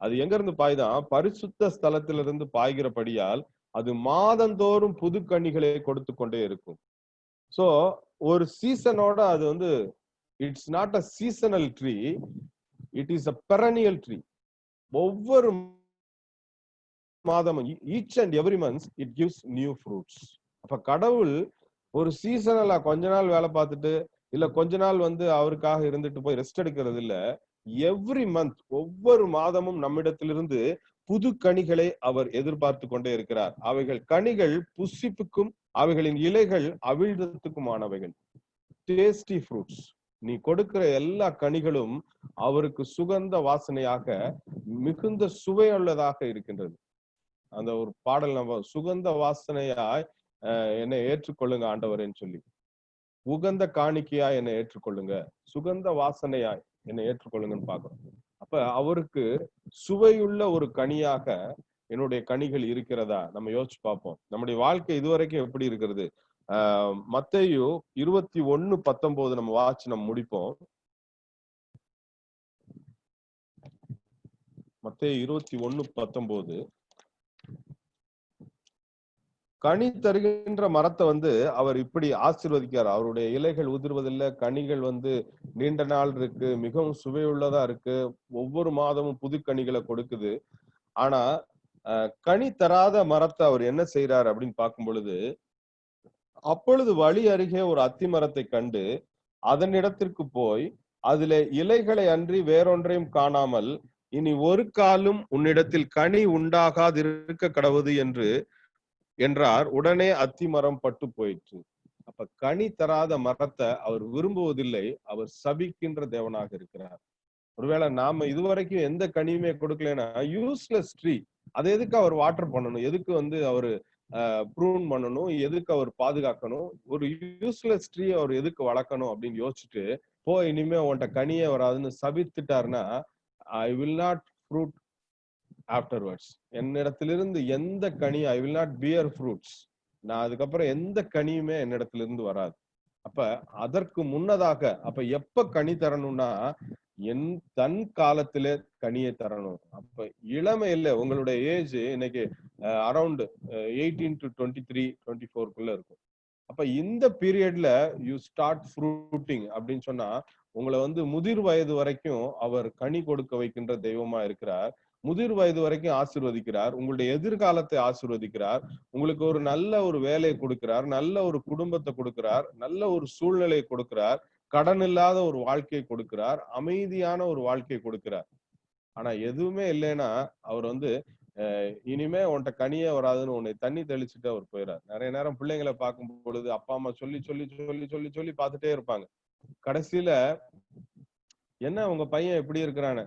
அது எங்க இருந்து பாய்தான்? பரிசுத்த ஸ்தலத்திலிருந்து பாய்கிறபடியால் அது மாதந்தோறும் புது கனிகளை கொடுத்து கொண்டே இருக்கும். சோ ஒரு சீசனோட அது it's not a seasonal tree, it is a perennial tree. ஒவ்வொரு மாதமும், each and every month it gives new fruits. அப்ப கடவுள் ஒரு சீசனலா கொஞ்ச நாள் வேலை பார்த்துட்டு இல்ல கொஞ்ச நாள் அவருக்காக இருந்துட்டு போய் ரெஸ்ட் எடுக்கிறது இல்ல. எவ்ரி மந்த், ஒவ்வொரு மாதமும் நம்மிடத்திலிருந்து புது கனிகளை அவர் எதிர்பார்த்து கொண்டே இருக்கிறார். அவைகள் கனிகள் புசிப்புக்கும் அவைகளின் இலைகள் அவிழ்தத்துக்குமானவைகள். Tasty fruits. நீ கொடுக்கிற எல்லா கனிகளும் அவருக்கு சுகந்த வாசனையாக மிகுந்த சுவையுள்ளதாக இருக்கின்றது. அந்த ஒரு பாடல் நம்ம சுகந்த வாசனையாய் என்னை ஏற்றுக்கொள்ளுங்க ஆண்டவரேன்னு சொல்லி, உகந்த காணிக்கையா என்னை ஏற்றுக்கொள்ளுங்க, சுகந்த வாசனையாய் என்னை ஏற்றுக்கொள்ளுங்கன்னு பாக்குறோம். அப்ப அவருக்கு சுவையுள்ள ஒரு கனியாக என்னுடைய கனிகள் இருக்கிறதா நம்ம யோசிச்சு பார்ப்போம். நம்முடைய வாழ்க்கை இதுவரைக்கும் எப்படி இருக்கிறது? மத்தேயு 21:19 நம்ம வாட்சி நம்ம முடிப்போம். மத்தேயு 21:19, கனி தருகின்ற மரத்தை அவர் இப்படி ஆசீர்வதிக்கிறார். அவருடைய இலைகள் உதிர்வதில்லை, கனிகள் நீண்ட நாள் இருக்கு, மிகவும் சுவையுள்ளதா இருக்கு, ஒவ்வொரு மாதமும் புது கனிகளை கொடுக்குது. ஆனா கனி தராத மரத்தை அவர் என்ன செய்யறாரு அப்படின்னு பார்க்கும் பொழுது, அப்பொழுது வழி அருகே ஒரு அத்தி மரத்தை கண்டு அதனிடத்திற்கு போய் அதிலே இலைகளை அன்றி வேறொன்றையும் காணாமல் இனி ஒரு காலும் உன்னிடத்தில் கனி உண்டாகாதிருக்க கடவுது என்றார். உடனே அத்தி மரம் பட்டு போயிற்று. அப்ப கனி தராத மரத்தை அவர் விரும்புவதில்லை, அவர் சபிக்கின்ற தேவனாக இருக்கிறார். ஒருவேளை நாம இதுவரைக்கும் எந்த கனியுமே கொடுக்கலன்னா யூஸ்லெஸ் ட்ரீ, அதை எதுக்கு அவர் வாட்டர் பண்ணணும், எதுக்கு அவரு ப்ரூன் பண்ணணும், எதுக்கு அவர் பாதுகாக்கணும், ஒரு யூஸ்லெஸ் ட்ரீ அவர் எதுக்கு வளர்க்கணும் அப்படின்னு யோசிச்சுட்டு இனிமே உன்கிட்ட கனியே வராதுன்னு சபித்துட்டாருன்னா, I will not fruit afterwards. என்னிடத்திலிருந்து எந்த கனி, I will not bear fruits, நான் அதுக்கப்புறம் எந்த கனியுமே என்னிடத்திலிருந்து வராது. அப்ப அதற்கு முன்னதாக, அப்ப எப்ப கனி தரணும்னா தன் காலத்திலே கனியை தரணும். அப்ப இளமையில உங்களுடைய ஏஜ் இன்னைக்கு அரௌண்ட் 18 to 23, 24 இருக்கும். அப்ப இந்த பீரியட்ல யூ ஸ்டார்ட் ஃப்ரூட்டிங் அப்படின்னு சொன்னா உங்களை முதிர் வயது வரைக்கும் அவர் கனி கொடுக்க வைக்கின்ற தெய்வமா இருக்கிறார். முதிர் வயது வரைக்கும் ஆசீர்வதிக்கிறார், உங்களுடைய எதிர்காலத்தை ஆசீர்வதிக்கிறார், உங்களுக்கு ஒரு நல்ல ஒரு வேலையை கொடுக்கிறார், நல்ல ஒரு குடும்பத்தை கொடுக்கிறார், நல்ல ஒரு சூழ்நிலையை கொடுக்கிறார், கடன் இல்லாத ஒரு வாழ்க்கையை கொடுக்கிறார், அமைதியான ஒரு வாழ்க்கையை கொடுக்கிறார். ஆனா எதுவுமே இல்லைன்னா அவர் இனிமே உன்கிட்ட கனியே வராதுன்னு உன்னை தண்ணி தெளிச்சுட்டு அவர் போயிடார். நிறைய நேரம் பிள்ளைங்களை பார்க்கும் பொழுது அப்பா அம்மா சொல்லி சொல்லி சொல்லி சொல்லி சொல்லி பார்த்துட்டே இருப்பாங்க. கடைசியில என்ன உங்க பையன் எப்படி இருக்கிறானு,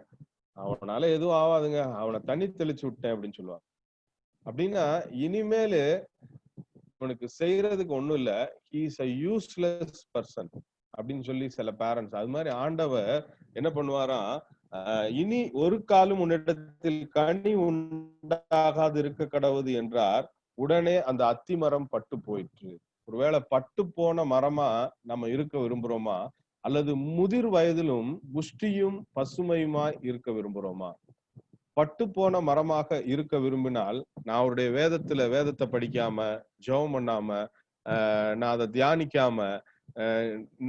அவனால எதுவும் ஆகாதுங்க, அவனை தண்ணி தெளிச்சு விட்டேன் அப்படின்னு சொல்லுவாங்க. அப்படின்னா இனிமேலு அவனுக்கு செய்யறதுக்கு ஒண்ணும் இல்ல, he is a useless person அப்படின்னு சொல்லி சில பேரண்ட்ஸ். அது மாதிரி ஆண்டவர் என்ன பண்ணுவாராம், இனி ஒரு காலம் உன்னிடத்தில் கனி உண்டாகாது இருக்க கடவுது என்றார். உடனே அந்த அத்தி மரம் பட்டு போயிற்று. ஒருவேளை பட்டு போன மரமா நம்ம இருக்க விரும்புறோமா, அல்லது முதிர் வயதிலும் புஷ்டியும் பசுமையுமாய் இருக்க விரும்புறோமா? பட்டு போன மரமாக இருக்க விரும்பினால் நான் அவருடைய வேதத்தை படிக்காம, ஜெபம் பண்ணாம, நான் அதை தியானிக்காம,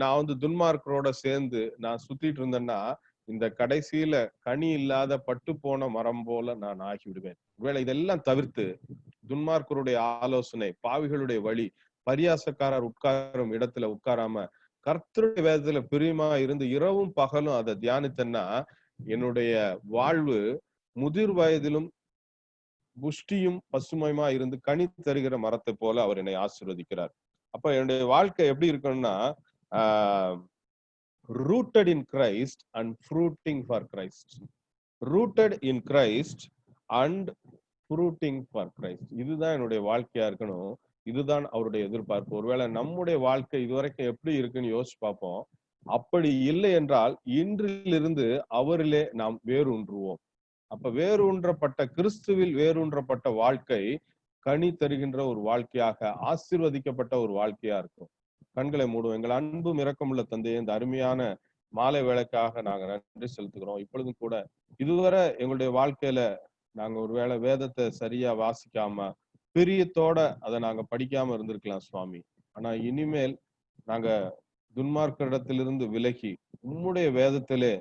நான் வந்து துன்மார்க்கரோட சேர்ந்து நான் சுத்திட்டு இருந்தேன்னா இந்த கடைசியில கனி இல்லாத பட்டு போன மரம் போல நான் ஆகிவிடுவேன். ஒருவேளை இதெல்லாம் தவிர்த்து துன்மார்க்கருடைய ஆலோசனை, பாவிகளுடைய வழி, பரியாசக்காரர் உட்காரும் இடத்துல உட்காராம கர்த்தருடைய வேதத்துல பிரியமா இருந்து இரவும் பகலும் அதை தியானித்தேன்னா என்னுடைய வாழ்வு முதிர் வயதிலும் புஷ்டியும் பசுமையுமா இருந்து கனி தருகிற மரத்தை போல அவர் என்னை ஆசீர்வதிக்கிறார். அப்ப என்னுடைய வாழ்க்கை எப்படி இருக்கணும்னா rooted in Christ and fruiting for Christ. Rooted in Christ and fruiting for Christ. இதுதான் என்னுடைய வாழ்க்கையா இருக்கணும். இதுதான் அவருடைய எதிர்பார்ப்பு. ஒருவேளை நம்முடைய வாழ்க்கை இதுவரைக்கும் எப்படி இருக்குன்னு யோசிச்சு பார்ப்போம். அப்படி இல்லை என்றால் இன்றிலிருந்து அவரிலே நாம் வேரூன்றுவோம். அப்ப வேரூன்றப்பட்ட கிறிஸ்துவில் வேரூன்றப்பட்ட வாழ்க்கை கனி தருகின்ற ஒரு வாழ்க்கையாக, ஆசீர்வதிக்கப்பட்ட ஒரு வாழ்க்கையா இருக்கும். கண்களை மூடுவோம். எங்கள் அன்பும் இரக்கமுள்ள தந்தையே, இந்த அருமையான மாலை வேளைக்காக நாங்க நன்றி செலுத்துகிறோம். இப்பொழுதும் கூட இதுவரை எங்களுடைய வாழ்க்கையில நாங்க ஒருவேளை வேதத்தை சரியா வாசிக்காம பிரியத்தோட அதை நாங்க படிக்காம இருந்திருக்கலாம் சுவாமி. ஆனா இனிமேல் நாங்க துன்மார்க்கரிடத்திலிருந்து விலகி உம்முடைய வேதத்திலே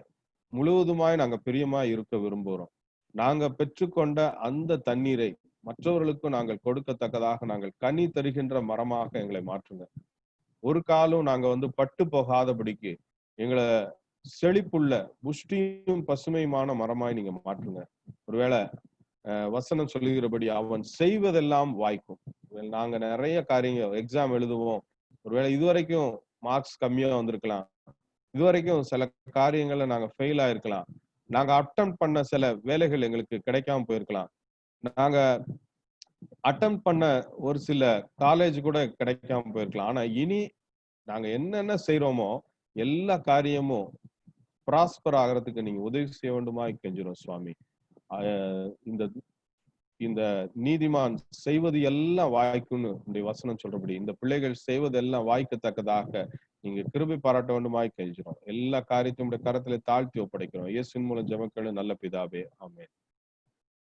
முழுவதுமாய் நாங்க பிரியமாய் இருக்க விரும்புகிறோம். நாங்க பெற்றுக்கொண்ட அந்த தண்ணீரை மற்றவர்களுக்கும் நாங்கள் கொடுக்கத்தக்கதாக நாங்கள் கனி தருகின்ற மரமாக எங்களை மாற்றுங்க. ஒரு காலம் நாங்க வந்து பட்டு போகாதபடிக்கு எங்களை செழிப்புள்ள புஷ்டியும் பசுமையுமான மரமாய் நீங்க மாற்றுங்க. ஒருவேளை வசனம் சொல்லுகிறபடி அவன் செய்வதெல்லாம் வாய்க்கும். நாங்க நிறைய காரியங்கள் எக்ஸாம் எழுதுவோம், ஒருவேளை இதுவரைக்கும் மார்க்ஸ் கம்மியா வந்திருக்கலாம், இதுவரைக்கும் சில காரியங்கள்ல நாங்க ஃபெயில் ஆயிருக்கலாம், நாங்க அட்டம் பண்ண சில வேலைகள் எங்களுக்கு கிடைக்காம போயிருக்கலாம், நாங்க அட்டம் பண்ண ஒரு சில காலேஜ் கூட கிடைக்காம போயிருக்கலாம். ஆனா இனி நாங்க என்னென்ன செய்யறோமோ எல்லா காரியமும் ப்ராஸ்பர் ஆகிறதுக்கு நீங்க உதவி செய்ய வேண்டுமாய் கெஞ்சிரும் சுவாமி. இந்த நீதிமான் செய்வது எல்லாம் வாய்க்குன்னு உடைய வசனம் சொல்றபடி இந்த பிள்ளைகள் செய்வது எல்லாம் வாய்க்கத்தக்கதாக நீங்க கிருபை பாராட்ட வேண்டுமாய் கெஞ்சிரும். எல்லா காரியத்தையும் கரத்துல தாழ்த்தி ஒப்படைக்கிறோம். இயேசுவின் மூலம் ஜெபம் கேளு நல்ல பிதாவே, ஆமென்.